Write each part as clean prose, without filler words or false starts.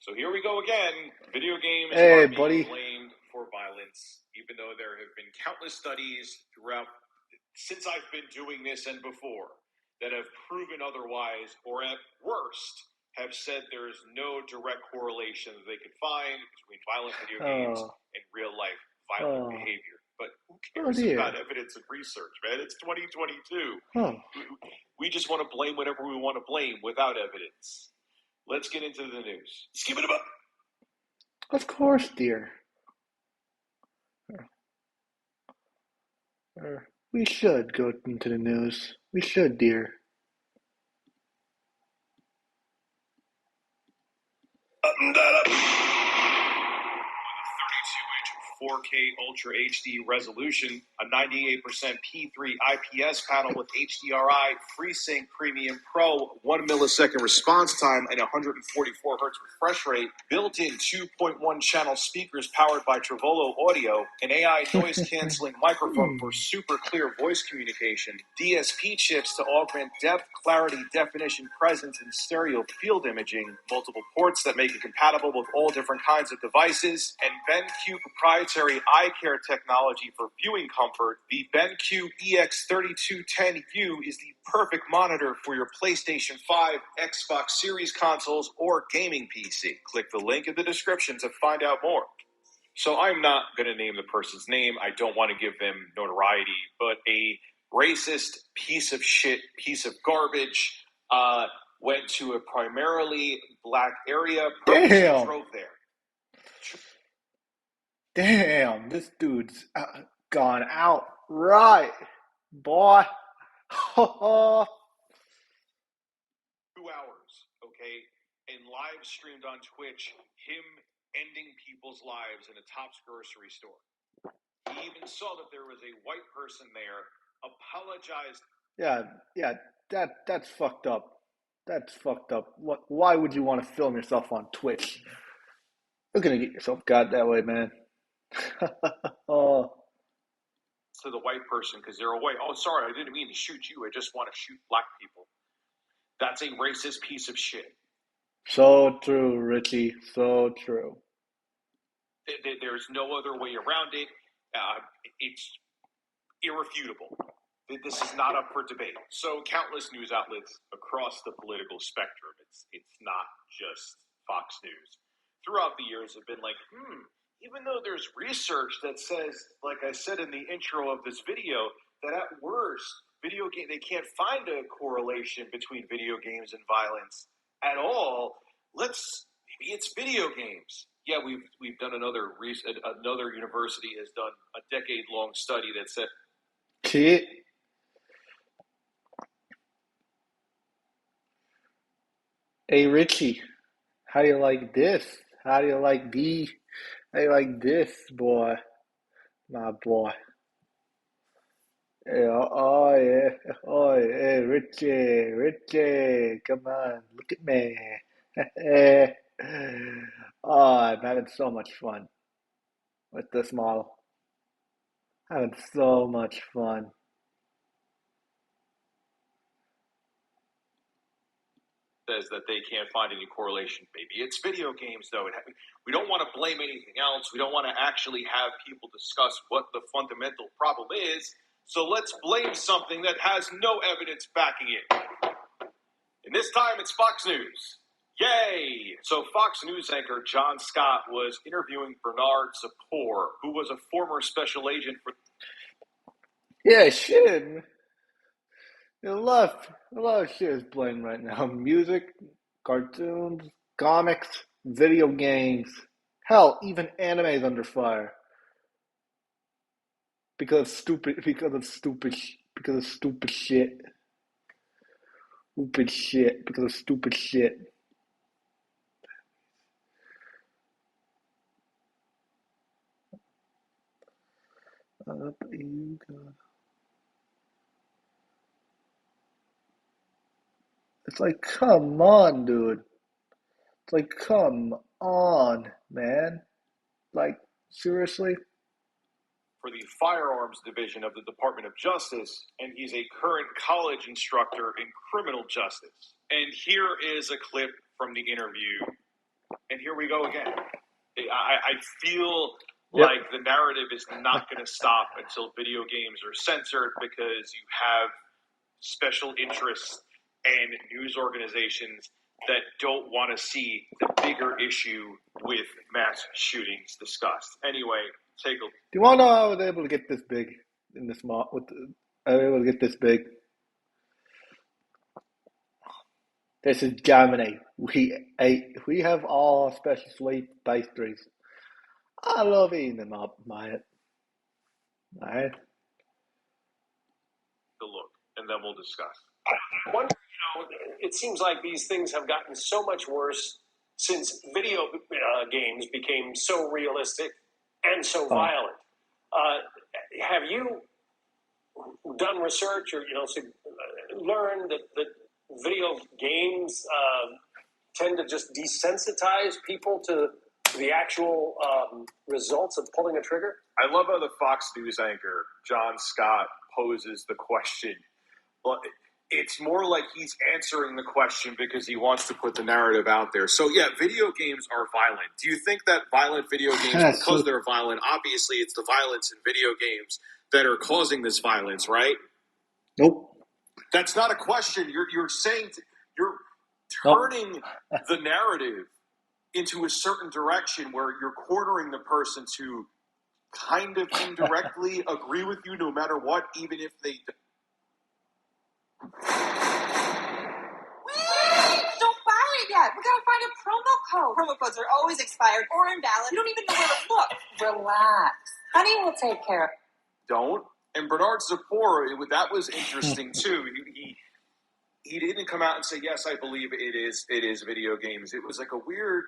So here we go again. Video games Hey, are being buddy. blamed for violence, even though there have been countless studies throughout since I've been doing this and before that have proven otherwise, or at worst, have said there is no direct correlation that they could find between violent video games and real life violent behavior. But who cares about evidence and research, man? It's 2022. We just want to blame whatever we want to blame without evidence. Let's get into the news. Skip it up. Of course, dear. We should go into the news. We should, dear. Button that up. 4K Ultra HD resolution, a 98% P3 IPS panel with HDRI, FreeSync Premium Pro, 1 millisecond response time, and 144 hertz refresh rate, built-in 2.1 channel speakers powered by Trevolo Audio, an AI noise-canceling microphone for super clear voice communication, DSP chips to augment depth, clarity, definition, presence, and stereo field imaging, multiple ports that make it compatible with all different kinds of devices, and BenQ proprietary eye care technology for viewing comfort. The BenQ EX3210U is the perfect monitor for your PlayStation 5, Xbox Series consoles, or gaming PC. Click the link in the description to find out more. So I'm not going to name the person's name. I don't want to give them notoriety, but a racist piece of shit, piece of garbage, went to a primarily black area, Damn. drove there. Damn, this dude's gone out right, boy. 2 hours, okay, and live streamed on Twitch, him ending people's lives in a Tops grocery store. He even saw that there was a white person there, apologized. Yeah, that's fucked up. That's fucked up. Why would you want to film yourself on Twitch? You're gonna get yourself got that way, man. To the white person because they're white. Oh, sorry, I didn't mean to shoot you. I just want to shoot black people. That's a racist piece of shit. So true, Richie. So true. There's no other way around it. It's irrefutable. This is not up for debate. So countless news outlets across the political spectrum, it's not just Fox News, throughout the years have been like, even though there's research that says, like I said in the intro of this video, that at worst, they can't find a correlation between video games and violence at all. Maybe it's video games. Yeah, we've done another university has done a decade-long study that said, shit. Hey, Richie, how do you like this? How do you like this, boy? My boy. Yeah, oh, hey, Richie, come on, look at me. Oh, I'm having so much fun with this model. Having so much fun. Says that they can't find any correlation. Maybe it's video games, though. We don't want to blame anything else. We don't want to actually have people discuss what the fundamental problem is. So let's blame something that has no evidence backing it. And this time it's Fox News. Yay! So Fox News anchor John Scott was interviewing Bernard Zapor, who was a former special agent for... Yeah, shit. A lot of shit is playing right now. Music, cartoons, comics, video games. Hell, even anime is under fire. Because of stupid shit. Because of stupid shit. Up you go. It's like, come on, dude. It's like, come on, man. Like, seriously? For the firearms division of the Department of Justice, and he's a current college instructor in criminal justice. And here is a clip from the interview. And here we we go again. I feel Yep. like the narrative is not going to stop until video games are censored, because you have special interests and news organizations that don't want to see the bigger issue with mass shootings discussed. Anyway, take a Do you want to know how I was able to get this big in this I was able to get this big? This is Germany. We have all special sweet pastries. I love eating them up, mate. Right? the look, and then we'll discuss. I wonder, it seems like these things have gotten so much worse since video games became so realistic and so violent. Have you done research or learned that video games tend to just desensitize people to the actual results of pulling a trigger? I love how the Fox News anchor, John Scott, poses the question. But it's more like he's answering the question because he wants to put the narrative out there. So, yeah, video games are violent. Do you think that violent video games, because they're violent, obviously it's the violence in video games that are causing this violence, right? Nope. That's not a question. You're saying you're turning the narrative into a certain direction where you're cornering the person to kind of indirectly agree with you no matter what, even if they Wait! Don't buy it yet. We gotta find a promo code. Promo codes are always expired or invalid. You don't even know where to look. Relax. Honey will take care of it. Don't. And Bernard Zapor, that was interesting too. He didn't come out and say, yes, I believe it is video games. It was like a weird,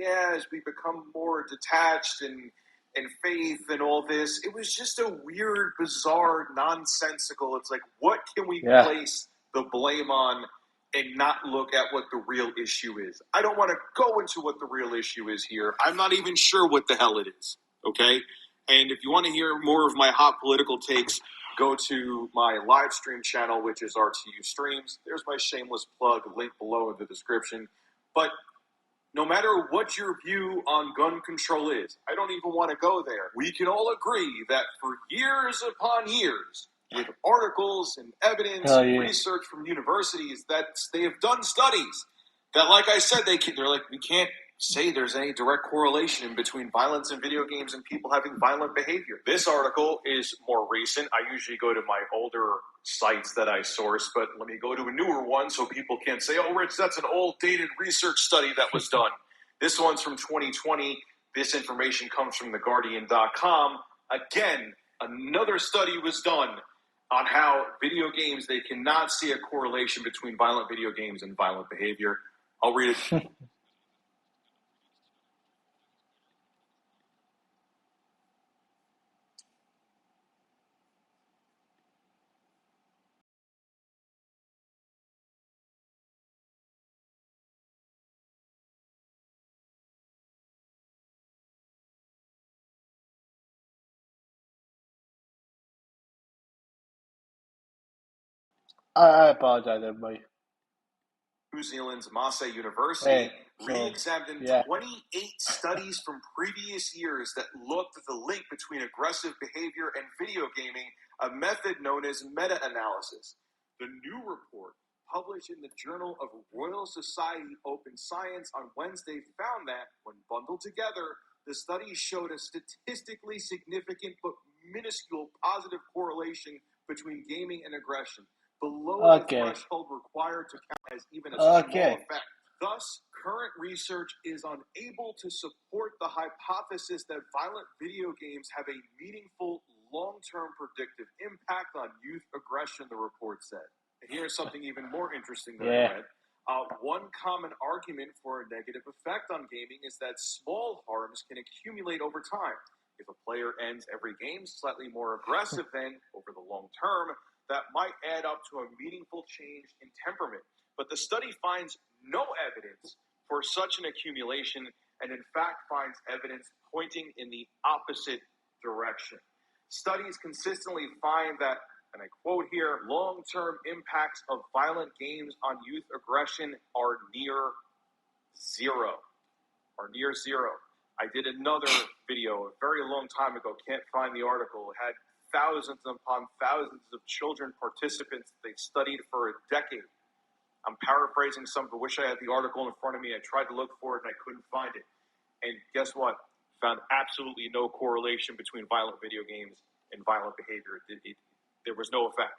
as we become more detached and faith and all this, it was just a weird, bizarre, nonsensical. It's like, what can we place the blame on and not look at what the real issue is? I don't want to go into what the real issue is here. I'm not even sure what the hell it is, okay? And if you want to hear more of my hot political takes, go to my live stream channel, which is RTU Streams. There's my shameless plug, link below in the description. But no matter what your view on gun control is, I don't even want to go there. We can all agree that for years upon years, with articles and evidence and research from universities, that they have done studies that, like I said, they're like, we can't say there's any direct correlation between violence in video games and people having violent behavior. This article is more recent. I usually go to my older sites that I source, but let me go to a newer one so people can't say, oh, Rich, that's an old dated research study that was done. This one's from 2020. This information comes from theguardian.com. Again, another study was done on how video games, they cannot see a correlation between violent video games and violent behavior. I'll read it. I apologize, everybody. New Zealand's Massey University re-examined 28 studies from previous years that looked at the link between aggressive behavior and video gaming, a method known as meta-analysis. The new report, published in the Journal of Royal Society Open Science on Wednesday, found that, when bundled together, the studies showed a statistically significant but minuscule positive correlation between gaming and aggression, below the threshold required to count as even a small effect. Thus, current research is unable to support the hypothesis that violent video games have a meaningful long-term predictive impact on youth aggression, the report said. And here's something even more interesting that I read. One common argument for a negative effect on gaming is that small harms can accumulate over time. If a player ends every game slightly more aggressive, then, over the long term, that might add up to a meaningful change in temperament. But the study finds no evidence for such an accumulation, and in fact finds evidence pointing in the opposite direction. Studies consistently find that, and I quote here, long-term impacts of violent games on youth aggression are near zero. are near zero. I did another video a very long time ago, can't find the article. It had thousands upon thousands of children participants they studied for a decade. I'm paraphrasing some, but wish I had the article in front of me. I tried to look for it and I couldn't find it. And guess what? Found absolutely no correlation between violent video games and violent behavior. There was no effect.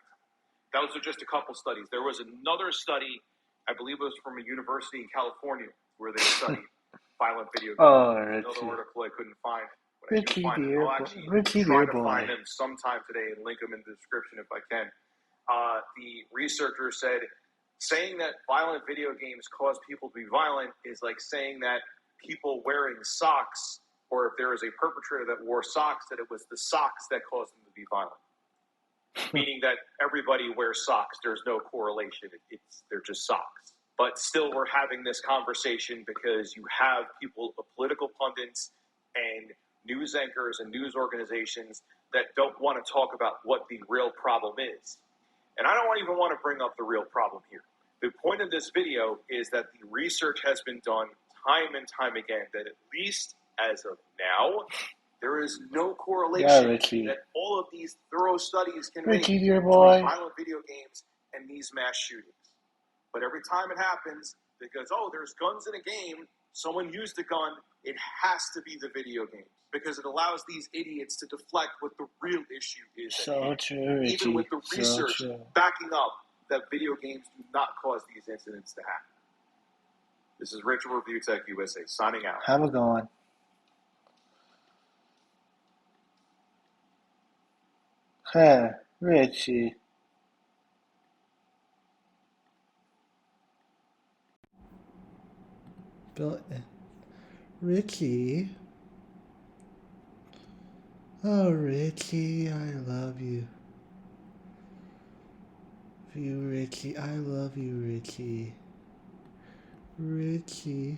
Those are just a couple studies. There was another study, I believe it was from a university in California, where they studied violent video games. Another article I couldn't find. Richie, dear, I'll actually Richie, try dear to boy. find them sometime today and link them in the description if I can. The researcher said, saying that violent video games cause people to be violent is like saying that people wearing socks, or if there is a perpetrator that wore socks, that it was the socks that caused them to be violent. Meaning that everybody wears socks. There's no correlation. They're just socks. But still, we're having this conversation because you have people, political pundits and news anchors and news organizations that don't want to talk about what the real problem is. And I don't even want to bring up the real problem here. The point of this video is that the research has been done time and time again that at least as of now, there is no correlation that all of these thorough studies can make between violent video games and these mass shootings. But every time it happens, because, there's guns in a game, someone used a gun, it has to be the video game. Because it allows these idiots to deflect what the real issue is. So true, Richie. Even with the research backing up that video games do not cause these incidents to happen. This is Rich of ReviewTechUSA signing out. Have a good one. Hey, Richie. Richie. Oh, Richie, I love you. Richie, I love you, Richie. Richie.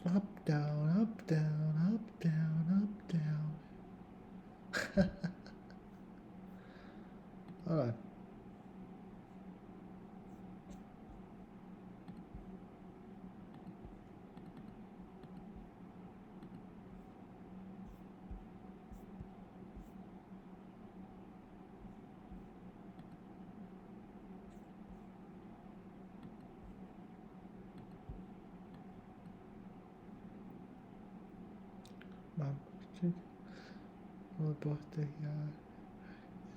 Up, down, up, down, up, down, up, down. All right. My birthday, yeah.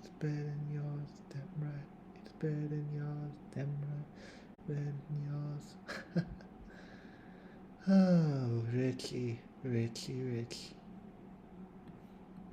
It's better than yours, damn right. It's better than yours, damn right. Better than yours. Oh, Richie, Richie, Richie.